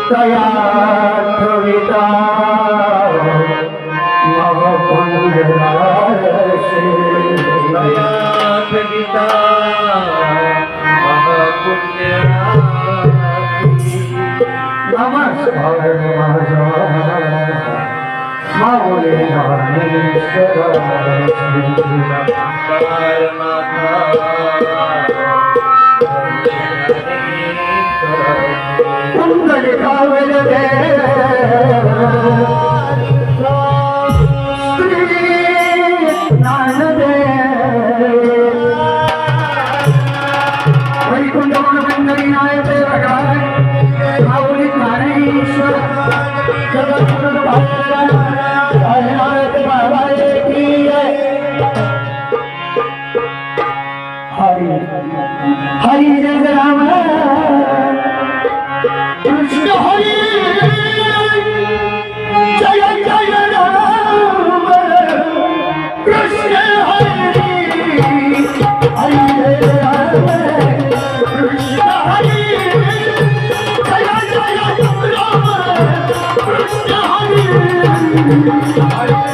तया ठविता महापुण्यराशि तया ठविता महापुण्यराशि नमस्कार माऊली ज्ञानेश्वर कुंडलिकावल दे श्री ज्ञानदे वैकुंठवन कुंडली नायते भगवान माऊली ज्ञानेश्वर जगद्गुरु भगवान नायक बाबा की हरि हरि जय राम कृष्ण हरि जय जय राम कृष्ण हरि हरि जय राम कृष्ण हरि जय जय राम कृष्ण हरि हरि